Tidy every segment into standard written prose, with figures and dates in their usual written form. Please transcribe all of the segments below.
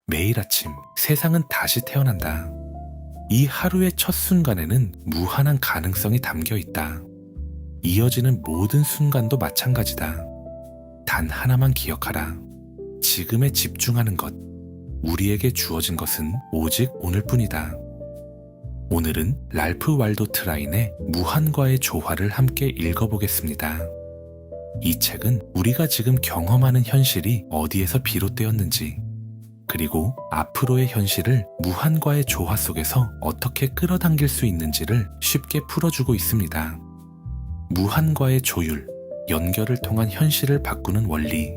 매일 아침 세상은 다시 태어난다. 이 하루의 첫 순간에는 무한한 가능성이 담겨 있다. 이어지는 모든 순간도 마찬가지다. 단 하나만 기억하라. 지금에 집중하는 것. 우리에게 주어진 것은 오직 오늘뿐이다. 오늘은 랄프 waldo 트라인의 무한과의 조화를 함께 읽어보겠습니다. 이 책은 우리가 지금 경험하는 현실이 어디에서 비롯되었는지, 그리고 앞으로의 현실을 무한과의 조화 속에서 어떻게 끌어당길 수 있는지를 쉽게 풀어주고 있습니다. 무한과의 조율, 연결을 통한 현실을 바꾸는 원리,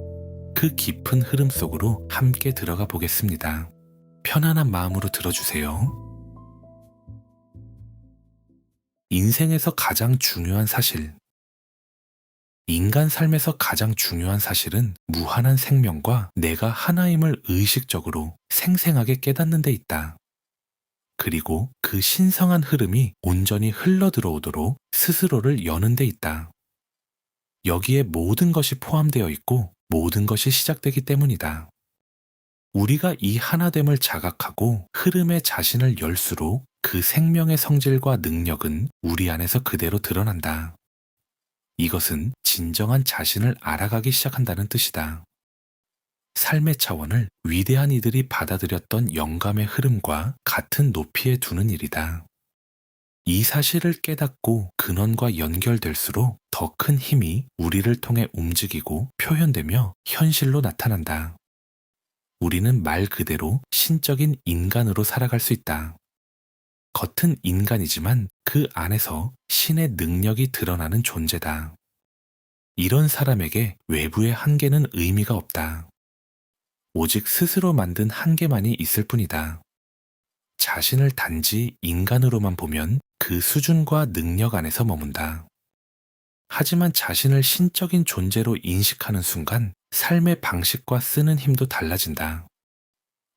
그 깊은 흐름 속으로 함께 들어가 보겠습니다. 편안한 마음으로 들어주세요. 인생에서 가장 중요한 사실. 인간 삶에서 가장 중요한 사실은 무한한 생명과 내가 하나임을 의식적으로 생생하게 깨닫는 데 있다. 그리고 그 신성한 흐름이 온전히 흘러들어오도록 스스로를 여는 데 있다. 여기에 모든 것이 포함되어 있고 모든 것이 시작되기 때문이다. 우리가 이 하나됨을 자각하고 흐름에 자신을 열수록 그 생명의 성질과 능력은 우리 안에서 그대로 드러난다. 이것은 진정한 자신을 알아가기 시작한다는 뜻이다. 삶의 차원을 위대한 이들이 받아들였던 영감의 흐름과 같은 높이에 두는 일이다. 이 사실을 깨닫고 근원과 연결될수록 더 큰 힘이 우리를 통해 움직이고 표현되며 현실로 나타난다. 우리는 말 그대로 신적인 인간으로 살아갈 수 있다. 겉은 인간이지만 그 안에서 신의 능력이 드러나는 존재다. 이런 사람에게 외부의 한계는 의미가 없다. 오직 스스로 만든 한계만이 있을 뿐이다. 자신을 단지 인간으로만 보면 그 수준과 능력 안에서 머문다. 하지만 자신을 신적인 존재로 인식하는 순간 삶의 방식과 쓰는 힘도 달라진다.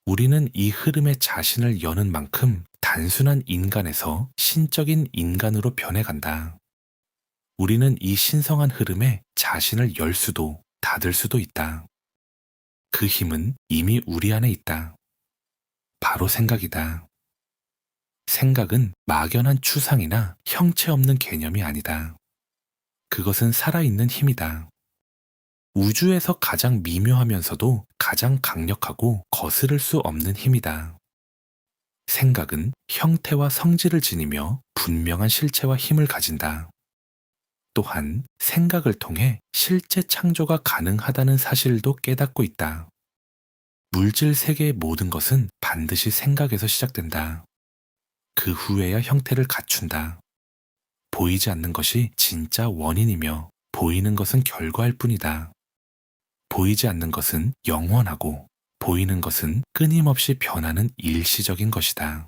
우리는 이 흐름에 자신을 여는 만큼 단순한 인간에서 신적인 인간으로 변해간다. 우리는 이 신성한 흐름에 자신을 열 수도 닫을 수도 있다. 그 힘은 이미 우리 안에 있다. 바로 생각이다. 생각은 막연한 추상이나 형체 없는 개념이 아니다. 그것은 살아있는 힘이다. 우주에서 가장 미묘하면서도 가장 강력하고 거스를 수 없는 힘이다. 생각은 형태와 성질을 지니며 분명한 실체와 힘을 가진다. 또한 생각을 통해 실제 창조가 가능하다는 사실도 깨닫고 있다. 물질 세계의 모든 것은 반드시 생각에서 시작된다. 그 후에야 형태를 갖춘다. 보이지 않는 것이 진짜 원인이며 보이는 것은 결과일 뿐이다. 보이지 않는 것은 영원하고 보이는 것은 끊임없이 변하는 일시적인 것이다.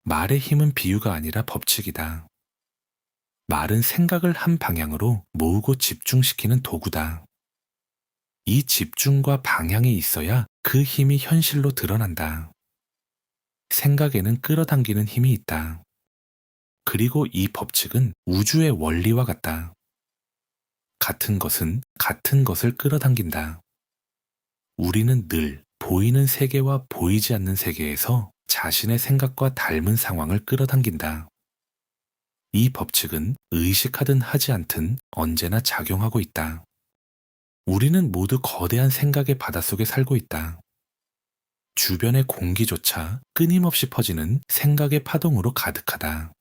말의 힘은 비유가 아니라 법칙이다. 말은 생각을 한 방향으로 모으고 집중시키는 도구다. 이 집중과 방향이 있어야 그 힘이 현실로 드러난다. 생각에는 끌어당기는 힘이 있다. 그리고 이 법칙은 우주의 원리와 같다. 같은 것은 같은 것을 끌어당긴다. 우리는 늘 보이는 세계와 보이지 않는 세계에서 자신의 생각과 닮은 상황을 끌어당긴다. 이 법칙은 의식하든 하지 않든 언제나 작용하고 있다. 우리는 모두 거대한 생각의 바닷속에 살고 있다. 주변의 공기조차 끊임없이 퍼지는 생각의 파동으로 가득하다.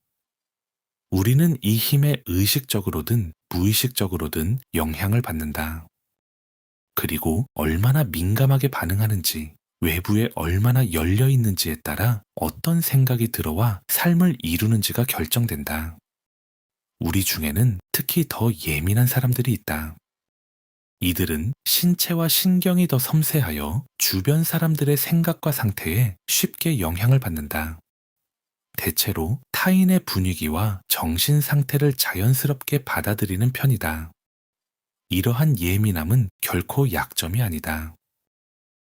우리는 이 힘에 의식적으로든 무의식적으로든 영향을 받는다. 그리고 얼마나 민감하게 반응하는지, 외부에 얼마나 열려 있는지에 따라 어떤 생각이 들어와 삶을 이루는지가 결정된다. 우리 중에는 특히 더 예민한 사람들이 있다. 이들은 신체와 신경이 더 섬세하여 주변 사람들의 생각과 상태에 쉽게 영향을 받는다. 대체로 타인의 분위기와 정신 상태를 자연스럽게 받아들이는 편이다. 이러한 예민함은 결코 약점이 아니다.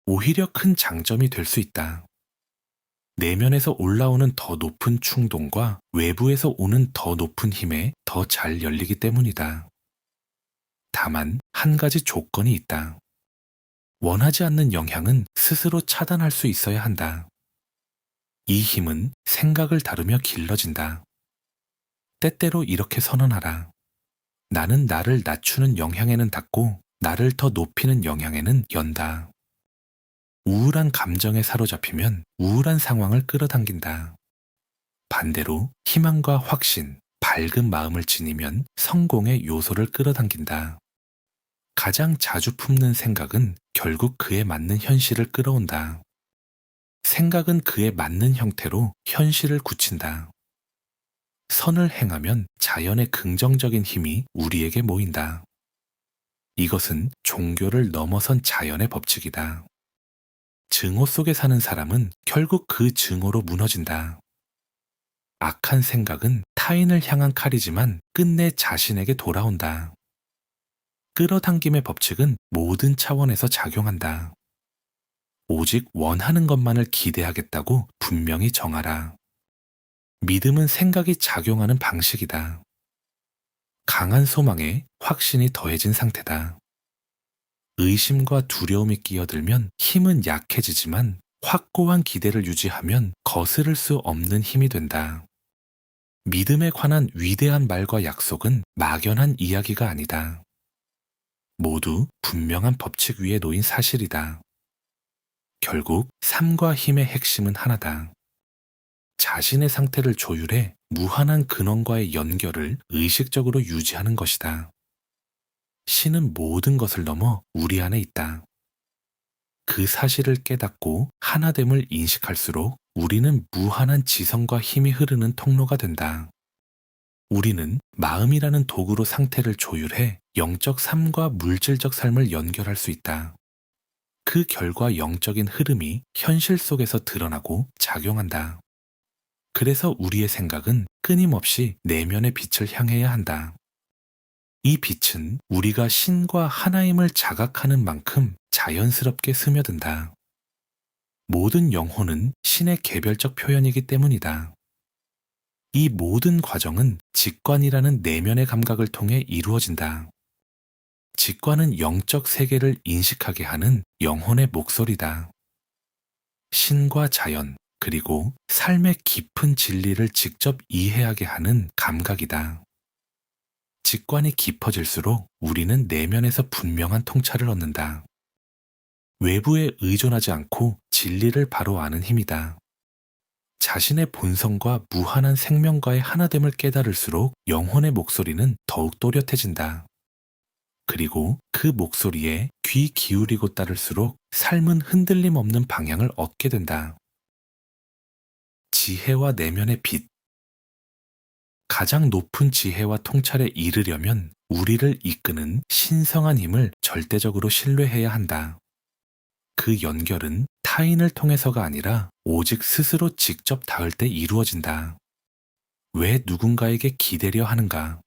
오히려 큰 장점이 될 수 있다. 내면에서 올라오는 더 높은 충동과 외부에서 오는 더 높은 힘에 더 잘 열리기 때문이다. 다만 한 가지 조건이 있다. 원하지 않는 영향은 스스로 차단할 수 있어야 한다. 이 힘은 생각을 다루며 길러진다. 때때로 이렇게 선언하라. 나는 나를 낮추는 영향에는 닫고 나를 더 높이는 영향에는 연다. 우울한 감정에 사로잡히면 우울한 상황을 끌어당긴다. 반대로 희망과 확신, 밝은 마음을 지니면 성공의 요소를 끌어당긴다. 가장 자주 품는 생각은 결국 그에 맞는 현실을 끌어온다. 생각은 그에 맞는 형태로 현실을 굳힌다. 선을 행하면 자연의 긍정적인 힘이 우리에게 모인다. 이것은 종교를 넘어선 자연의 법칙이다. 증오 속에 사는 사람은 결국 그 증오로 무너진다. 악한 생각은 타인을 향한 칼이지만 끝내 자신에게 돌아온다. 끌어당김의 법칙은 모든 차원에서 작용한다. 오직 원하는 것만을 기대하겠다고 분명히 정하라. 믿음은 생각이 작용하는 방식이다. 강한 소망에 확신이 더해진 상태다. 의심과 두려움이 끼어들면 힘은 약해지지만 확고한 기대를 유지하면 거스를 수 없는 힘이 된다. 믿음에 관한 위대한 말과 약속은 막연한 이야기가 아니다. 모두 분명한 법칙 위에 놓인 사실이다. 결국 삶과 힘의 핵심은 하나다. 자신의 상태를 조율해 무한한 근원과의 연결을 의식적으로 유지하는 것이다. 신은 모든 것을 넘어 우리 안에 있다. 그 사실을 깨닫고 하나됨을 인식할수록 우리는 무한한 지성과 힘이 흐르는 통로가 된다. 우리는 마음이라는 도구로 상태를 조율해 영적 삶과 물질적 삶을 연결할 수 있다. 그 결과 영적인 흐름이 현실 속에서 드러나고 작용한다. 그래서 우리의 생각은 끊임없이 내면의 빛을 향해야 한다. 이 빛은 우리가 신과 하나임을 자각하는 만큼 자연스럽게 스며든다. 모든 영혼은 신의 개별적 표현이기 때문이다. 이 모든 과정은 직관이라는 내면의 감각을 통해 이루어진다. 직관은 영적 세계를 인식하게 하는 영혼의 목소리다. 신과 자연, 그리고 삶의 깊은 진리를 직접 이해하게 하는 감각이다. 직관이 깊어질수록 우리는 내면에서 분명한 통찰을 얻는다. 외부에 의존하지 않고 진리를 바로 아는 힘이다. 자신의 본성과 무한한 생명과의 하나됨을 깨달을수록 영혼의 목소리는 더욱 또렷해진다. 그리고 그 목소리에 귀 기울이고 따를수록 삶은 흔들림 없는 방향을 얻게 된다. 지혜와 내면의 빛. 가장 높은 지혜와 통찰에 이르려면 우리를 이끄는 신성한 힘을 절대적으로 신뢰해야 한다. 그 연결은 타인을 통해서가 아니라 오직 스스로 직접 닿을 때 이루어진다. 왜 누군가에게 기대려 하는가?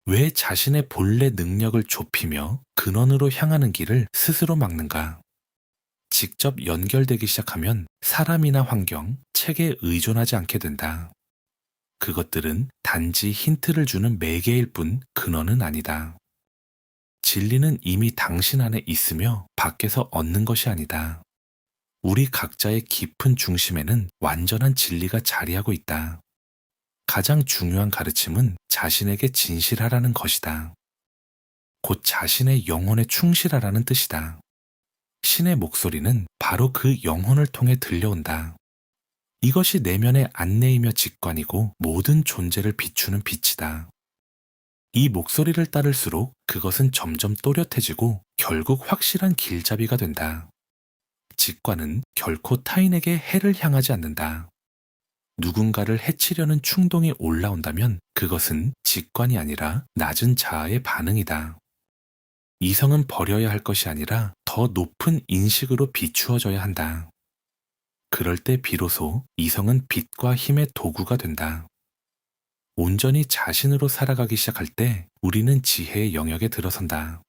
왜 자신의 본래 능력을 좁히며 근원으로 향하는 길을 스스로 막는가? 직접 연결되기 시작하면 사람이나 환경, 책에 의존하지 않게 된다. 그것들은 단지 힌트를 주는 매개일 뿐 근원은 아니다. 진리는 이미 당신 안에 있으며 밖에서 얻는 것이 아니다. 우리 각자의 깊은 중심에는 완전한 진리가 자리하고 있다. 가장 중요한 가르침은 자신에게 진실하라는 것이다. 곧 자신의 영혼에 충실하라는 뜻이다. 신의 목소리는 바로 그 영혼을 통해 들려온다. 이것이 내면의 안내이며 직관이고 모든 존재를 비추는 빛이다. 이 목소리를 따를수록 그것은 점점 또렷해지고 결국 확실한 길잡이가 된다. 직관은 결코 타인에게 해를 향하지 않는다. 누군가를 해치려는 충동이 올라온다면 그것은 직관이 아니라 낮은 자아의 반응이다. 이성은 버려야 할 것이 아니라 더 높은 인식으로 비추어져야 한다. 그럴 때 비로소 이성은 빛과 힘의 도구가 된다. 온전히 자신으로 살아가기 시작할 때 우리는 지혜의 영역에 들어선다.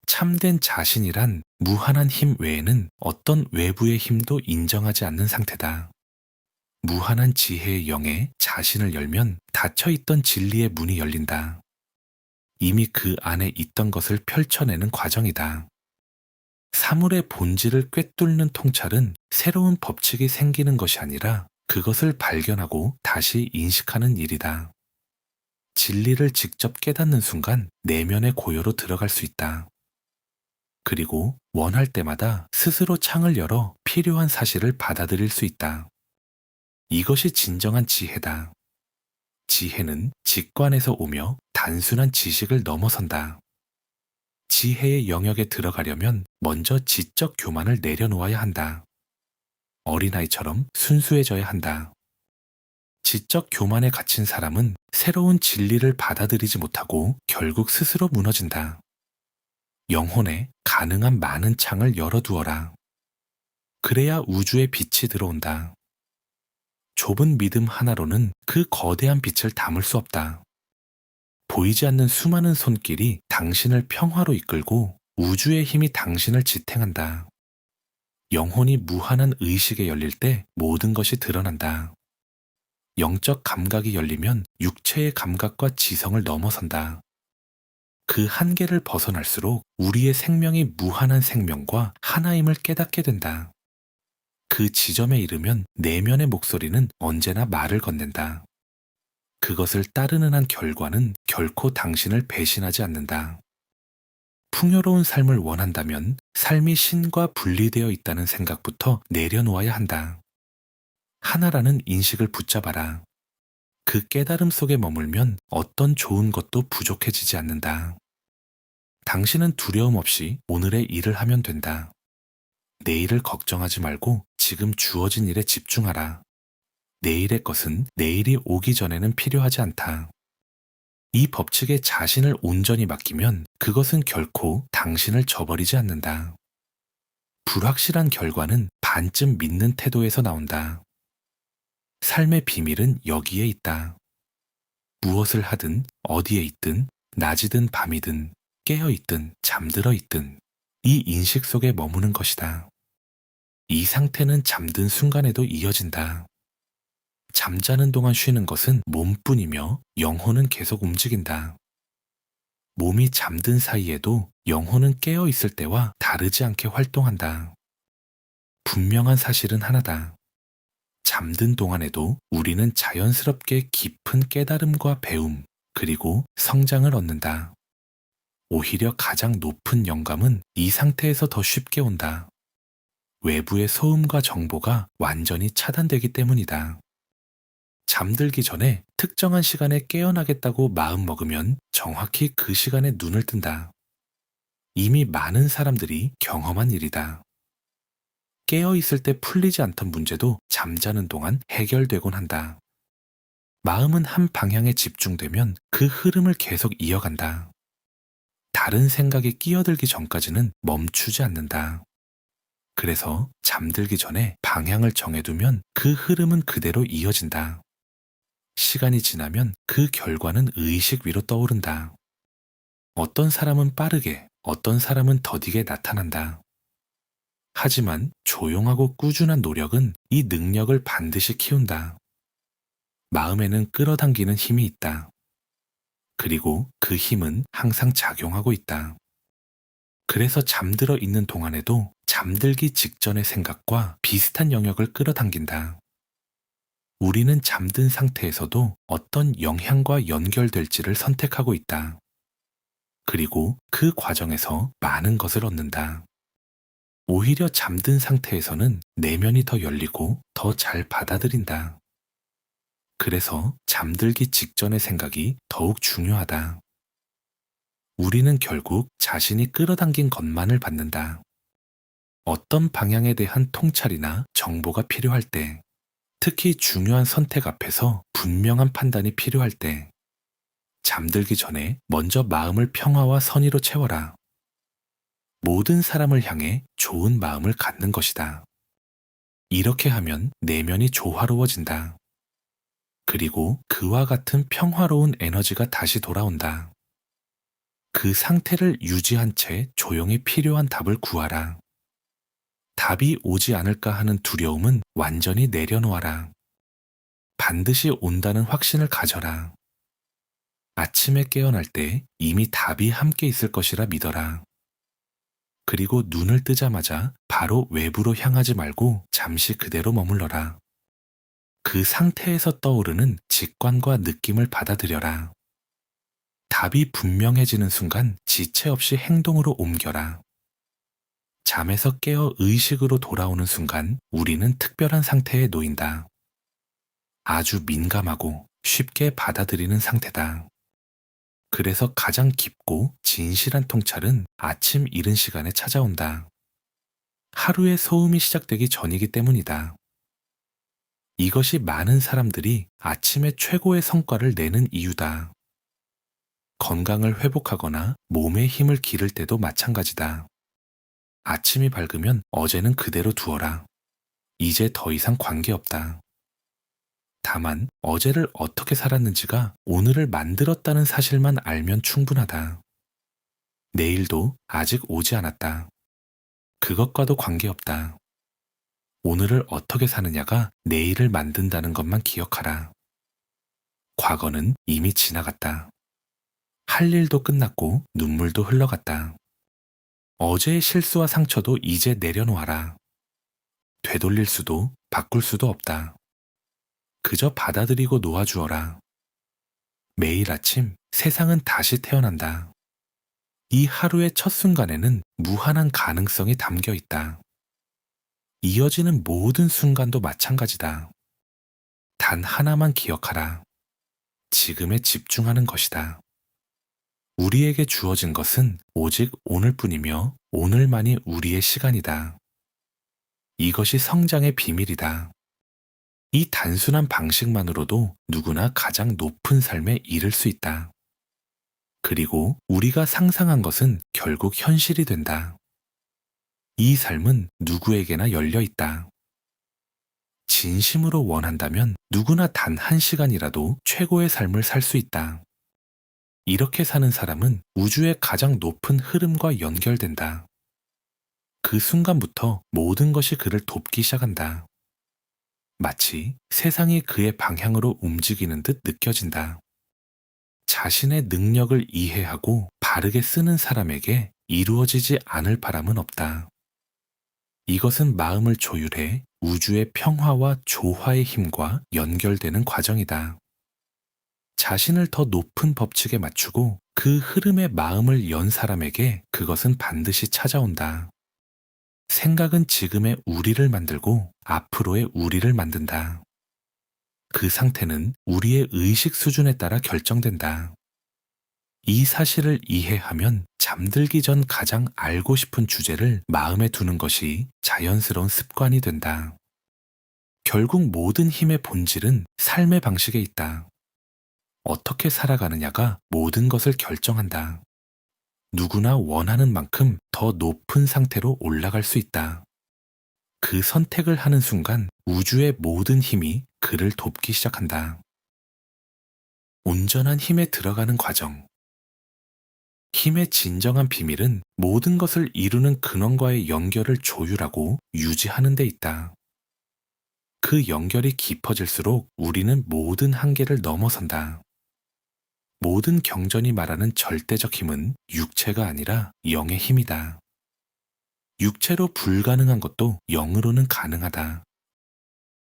참된 자신이란 무한한 힘 외에는 어떤 외부의 힘도 인정하지 않는 상태다. 무한한 지혜의 영에 자신을 열면 닫혀있던 진리의 문이 열린다. 이미 그 안에 있던 것을 펼쳐내는 과정이다. 사물의 본질을 꿰뚫는 통찰은 새로운 법칙이 생기는 것이 아니라 그것을 발견하고 다시 인식하는 일이다. 진리를 직접 깨닫는 순간 내면의 고요로 들어갈 수 있다. 그리고 원할 때마다 스스로 창을 열어 필요한 사실을 받아들일 수 있다. 이것이 진정한 지혜다. 지혜는 직관에서 오며 단순한 지식을 넘어선다. 지혜의 영역에 들어가려면 먼저 지적 교만을 내려놓아야 한다. 어린아이처럼 순수해져야 한다. 지적 교만에 갇힌 사람은 새로운 진리를 받아들이지 못하고 결국 스스로 무너진다. 영혼에 가능한 많은 창을 열어두어라. 그래야 우주의 빛이 들어온다. 좁은 믿음 하나로는 그 거대한 빛을 담을 수 없다. 보이지 않는 수많은 손길이 당신을 평화로 이끌고 우주의 힘이 당신을 지탱한다. 영혼이 무한한 의식에 열릴 때 모든 것이 드러난다. 영적 감각이 열리면 육체의 감각과 지성을 넘어선다. 그 한계를 벗어날수록 우리의 생명이 무한한 생명과 하나임을 깨닫게 된다. 그 지점에 이르면 내면의 목소리는 언제나 말을 건넨다. 그것을 따르는 한 결과는 결코 당신을 배신하지 않는다. 풍요로운 삶을 원한다면 삶이 신과 분리되어 있다는 생각부터 내려놓아야 한다. 하나라는 인식을 붙잡아라. 그 깨달음 속에 머물면 어떤 좋은 것도 부족해지지 않는다. 당신은 두려움 없이 오늘의 일을 하면 된다. 내일을 걱정하지 말고 지금 주어진 일에 집중하라. 내일의 것은 내일이 오기 전에는 필요하지 않다. 이 법칙에 자신을 온전히 맡기면 그것은 결코 당신을 저버리지 않는다. 불확실한 결과는 반쯤 믿는 태도에서 나온다. 삶의 비밀은 여기에 있다. 무엇을 하든 어디에 있든 낮이든 밤이든 깨어있든 잠들어 있든 이 인식 속에 머무는 것이다. 이 상태는 잠든 순간에도 이어진다. 잠자는 동안 쉬는 것은 몸뿐이며 영혼은 계속 움직인다. 몸이 잠든 사이에도 영혼은 깨어 있을 때와 다르지 않게 활동한다. 분명한 사실은 하나다. 잠든 동안에도 우리는 자연스럽게 깊은 깨달음과 배움, 그리고 성장을 얻는다. 오히려 가장 높은 영감은 이 상태에서 더 쉽게 온다. 외부의 소음과 정보가 완전히 차단되기 때문이다. 잠들기 전에 특정한 시간에 깨어나겠다고 마음먹으면 정확히 그 시간에 눈을 뜬다. 이미 많은 사람들이 경험한 일이다. 깨어있을 때 풀리지 않던 문제도 잠자는 동안 해결되곤 한다. 마음은 한 방향에 집중되면 그 흐름을 계속 이어간다. 다른 생각이 끼어들기 전까지는 멈추지 않는다. 그래서 잠들기 전에 방향을 정해두면 그 흐름은 그대로 이어진다. 시간이 지나면 그 결과는 의식 위로 떠오른다. 어떤 사람은 빠르게, 어떤 사람은 더디게 나타난다. 하지만 조용하고 꾸준한 노력은 이 능력을 반드시 키운다. 마음에는 끌어당기는 힘이 있다. 그리고 그 힘은 항상 작용하고 있다. 그래서 잠들어 있는 동안에도 잠들기 직전의 생각과 비슷한 영역을 끌어당긴다. 우리는 잠든 상태에서도 어떤 영향과 연결될지를 선택하고 있다. 그리고 그 과정에서 많은 것을 얻는다. 오히려 잠든 상태에서는 내면이 더 열리고 더 잘 받아들인다. 그래서 잠들기 직전의 생각이 더욱 중요하다. 우리는 결국 자신이 끌어당긴 것만을 받는다. 어떤 방향에 대한 통찰이나 정보가 필요할 때, 특히 중요한 선택 앞에서 분명한 판단이 필요할 때, 잠들기 전에 먼저 마음을 평화와 선의로 채워라. 모든 사람을 향해 좋은 마음을 갖는 것이다. 이렇게 하면 내면이 조화로워진다. 그리고 그와 같은 평화로운 에너지가 다시 돌아온다. 그 상태를 유지한 채 조용히 필요한 답을 구하라. 답이 오지 않을까 하는 두려움은 완전히 내려놓아라. 반드시 온다는 확신을 가져라. 아침에 깨어날 때 이미 답이 함께 있을 것이라 믿어라. 그리고 눈을 뜨자마자 바로 외부로 향하지 말고 잠시 그대로 머물러라. 그 상태에서 떠오르는 직관과 느낌을 받아들여라. 답이 분명해지는 순간 지체 없이 행동으로 옮겨라. 잠에서 깨어 의식으로 돌아오는 순간 우리는 특별한 상태에 놓인다. 아주 민감하고 쉽게 받아들이는 상태다. 그래서 가장 깊고 진실한 통찰은 아침 이른 시간에 찾아온다. 하루의 소음이 시작되기 전이기 때문이다. 이것이 많은 사람들이 아침에 최고의 성과를 내는 이유다. 건강을 회복하거나 몸에 힘을 기를 때도 마찬가지다. 아침이 밝으면 어제는 그대로 두어라. 이제 더 이상 관계없다. 다만 어제를 어떻게 살았는지가 오늘을 만들었다는 사실만 알면 충분하다. 내일도 아직 오지 않았다. 그것과도 관계없다. 오늘을 어떻게 사느냐가 내일을 만든다는 것만 기억하라. 과거는 이미 지나갔다. 할 일도 끝났고 눈물도 흘러갔다. 어제의 실수와 상처도 이제 내려놓아라. 되돌릴 수도 바꿀 수도 없다. 그저 받아들이고 놓아주어라. 매일 아침 세상은 다시 태어난다. 이 하루의 첫 순간에는 무한한 가능성이 담겨 있다. 이어지는 모든 순간도 마찬가지다. 단 하나만 기억하라. 지금에 집중하는 것이다. 우리에게 주어진 것은 오직 오늘뿐이며 오늘만이 우리의 시간이다. 이것이 성장의 비밀이다. 이 단순한 방식만으로도 누구나 가장 높은 삶에 이를 수 있다. 그리고 우리가 상상한 것은 결국 현실이 된다. 이 삶은 누구에게나 열려 있다. 진심으로 원한다면 누구나 단 한 시간이라도 최고의 삶을 살 수 있다. 이렇게 사는 사람은 우주의 가장 높은 흐름과 연결된다. 그 순간부터 모든 것이 그를 돕기 시작한다. 마치 세상이 그의 방향으로 움직이는 듯 느껴진다. 자신의 능력을 이해하고 바르게 쓰는 사람에게 이루어지지 않을 바람은 없다. 이것은 마음을 조율해 우주의 평화와 조화의 힘과 연결되는 과정이다. 자신을 더 높은 법칙에 맞추고 그 흐름에 마음을 연 사람에게 그것은 반드시 찾아온다. 생각은 지금의 우리를 만들고 앞으로의 우리를 만든다. 그 상태는 우리의 의식 수준에 따라 결정된다. 이 사실을 이해하면 잠들기 전 가장 알고 싶은 주제를 마음에 두는 것이 자연스러운 습관이 된다. 결국 모든 힘의 본질은 삶의 방식에 있다. 어떻게 살아가느냐가 모든 것을 결정한다. 누구나 원하는 만큼 더 높은 상태로 올라갈 수 있다. 그 선택을 하는 순간 우주의 모든 힘이 그를 돕기 시작한다. 온전한 힘에 들어가는 과정. 힘의 진정한 비밀은 모든 것을 이루는 근원과의 연결을 조율하고 유지하는 데 있다. 그 연결이 깊어질수록 우리는 모든 한계를 넘어선다. 모든 경전이 말하는 절대적 힘은 육체가 아니라 영의 힘이다. 육체로 불가능한 것도 영으로는 가능하다.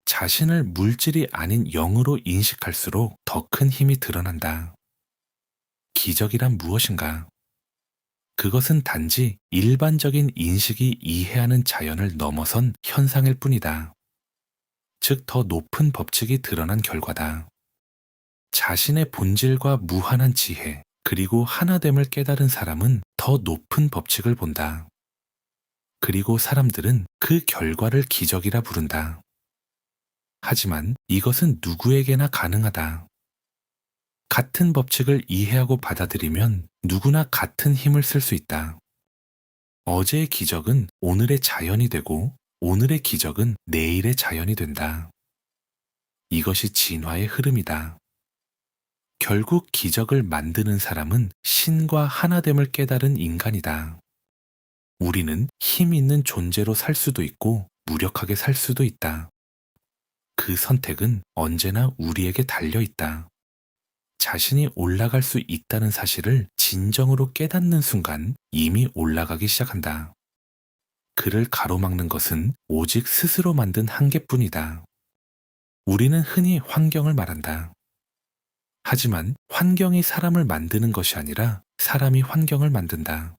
자신을 물질이 아닌 영으로 인식할수록 더 큰 힘이 드러난다. 기적이란 무엇인가? 그것은 단지 일반적인 인식이 이해하는 자연을 넘어선 현상일 뿐이다. 즉, 더 높은 법칙이 드러난 결과다. 자신의 본질과 무한한 지혜, 그리고 하나됨을 깨달은 사람은 더 높은 법칙을 본다. 그리고 사람들은 그 결과를 기적이라 부른다. 하지만 이것은 누구에게나 가능하다. 같은 법칙을 이해하고 받아들이면 누구나 같은 힘을 쓸 수 있다. 어제의 기적은 오늘의 자연이 되고 오늘의 기적은 내일의 자연이 된다. 이것이 진화의 흐름이다. 결국 기적을 만드는 사람은 신과 하나됨을 깨달은 인간이다. 우리는 힘 있는 존재로 살 수도 있고 무력하게 살 수도 있다. 그 선택은 언제나 우리에게 달려 있다. 자신이 올라갈 수 있다는 사실을 진정으로 깨닫는 순간 이미 올라가기 시작한다. 그를 가로막는 것은 오직 스스로 만든 한계뿐이다. 우리는 흔히 환경을 말한다. 하지만 환경이 사람을 만드는 것이 아니라 사람이 환경을 만든다.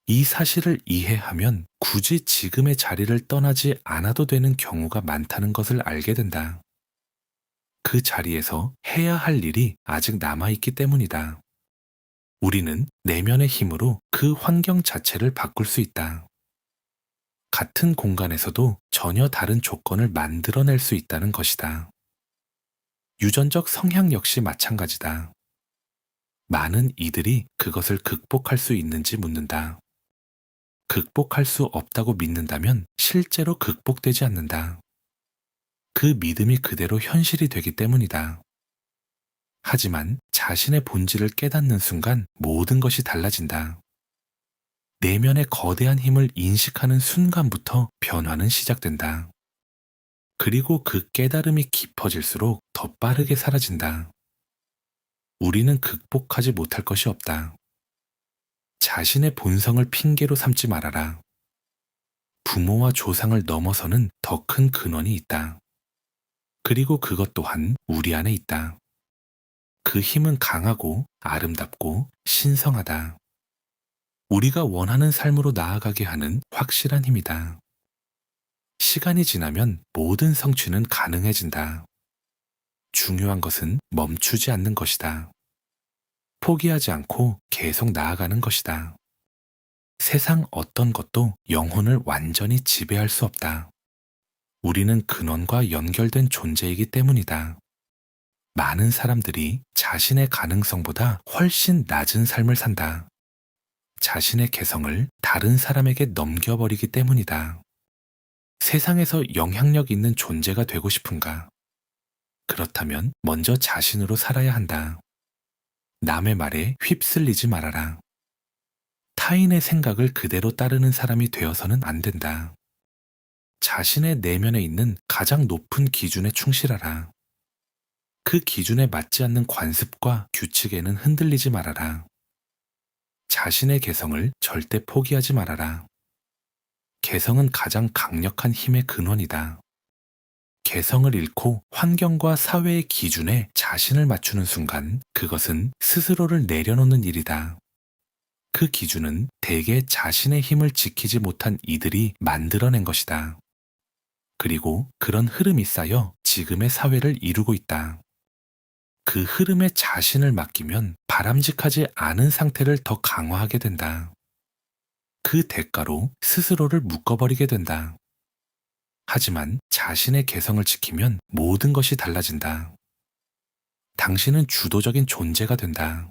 이 사실을 이해하면 굳이 지금의 자리를 떠나지 않아도 되는 경우가 많다는 것을 알게 된다. 그 자리에서 해야 할 일이 아직 남아있기 때문이다. 우리는 내면의 힘으로 그 환경 자체를 바꿀 수 있다. 같은 공간에서도 전혀 다른 조건을 만들어낼 수 있다는 것이다. 유전적 성향 역시 마찬가지다. 많은 이들이 그것을 극복할 수 있는지 묻는다. 극복할 수 없다고 믿는다면 실제로 극복되지 않는다. 그 믿음이 그대로 현실이 되기 때문이다. 하지만 자신의 본질을 깨닫는 순간 모든 것이 달라진다. 내면의 거대한 힘을 인식하는 순간부터 변화는 시작된다. 그리고 그 깨달음이 깊어질수록 더 빠르게 사라진다. 우리는 극복하지 못할 것이 없다. 자신의 본성을 핑계로 삼지 말아라. 부모와 조상을 넘어서는 더 큰 근원이 있다. 그리고 그것 또한 우리 안에 있다. 그 힘은 강하고 아름답고 신성하다. 우리가 원하는 삶으로 나아가게 하는 확실한 힘이다. 시간이 지나면 모든 성취는 가능해진다. 중요한 것은 멈추지 않는 것이다. 포기하지 않고 계속 나아가는 것이다. 세상 어떤 것도 영혼을 완전히 지배할 수 없다. 우리는 근원과 연결된 존재이기 때문이다. 많은 사람들이 자신의 가능성보다 훨씬 낮은 삶을 산다. 자신의 개성을 다른 사람에게 넘겨버리기 때문이다. 세상에서 영향력 있는 존재가 되고 싶은가? 그렇다면 먼저 자신으로 살아야 한다. 남의 말에 휩쓸리지 말아라. 타인의 생각을 그대로 따르는 사람이 되어서는 안 된다. 자신의 내면에 있는 가장 높은 기준에 충실하라. 그 기준에 맞지 않는 관습과 규칙에는 흔들리지 말아라. 자신의 개성을 절대 포기하지 말아라. 개성은 가장 강력한 힘의 근원이다. 개성을 잃고 환경과 사회의 기준에 자신을 맞추는 순간 그것은 스스로를 내려놓는 일이다. 그 기준은 대개 자신의 힘을 지키지 못한 이들이 만들어낸 것이다. 그리고 그런 흐름이 쌓여 지금의 사회를 이루고 있다. 그 흐름에 자신을 맡기면 바람직하지 않은 상태를 더 강화하게 된다. 그 대가로 스스로를 묶어버리게 된다. 하지만 자신의 개성을 지키면 모든 것이 달라진다. 당신은 주도적인 존재가 된다.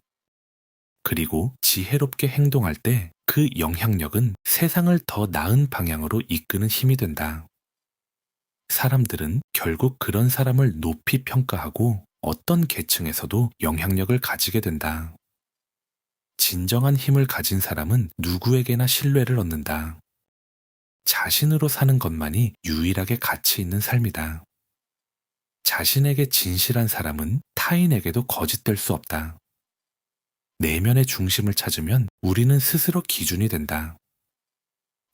그리고 지혜롭게 행동할 때 그 영향력은 세상을 더 나은 방향으로 이끄는 힘이 된다. 사람들은 결국 그런 사람을 높이 평가하고 어떤 계층에서도 영향력을 가지게 된다. 진정한 힘을 가진 사람은 누구에게나 신뢰를 얻는다. 자신으로 사는 것만이 유일하게 가치 있는 삶이다. 자신에게 진실한 사람은 타인에게도 거짓될 수 없다. 내면의 중심을 찾으면 우리는 스스로 기준이 된다.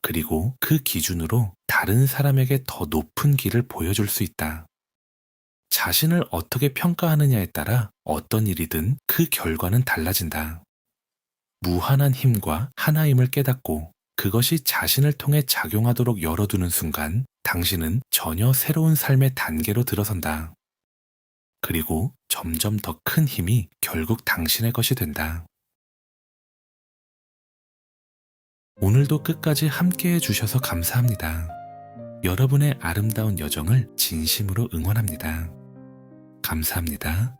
그리고 그 기준으로 다른 사람에게 더 높은 길을 보여줄 수 있다. 자신을 어떻게 평가하느냐에 따라 어떤 일이든 그 결과는 달라진다. 무한한 힘과 하나임을 깨닫고 그것이 자신을 통해 작용하도록 열어두는 순간 당신은 전혀 새로운 삶의 단계로 들어선다. 그리고 점점 더 큰 힘이 결국 당신의 것이 된다. 오늘도 끝까지 함께 해주셔서 감사합니다. 여러분의 아름다운 여정을 진심으로 응원합니다. 감사합니다.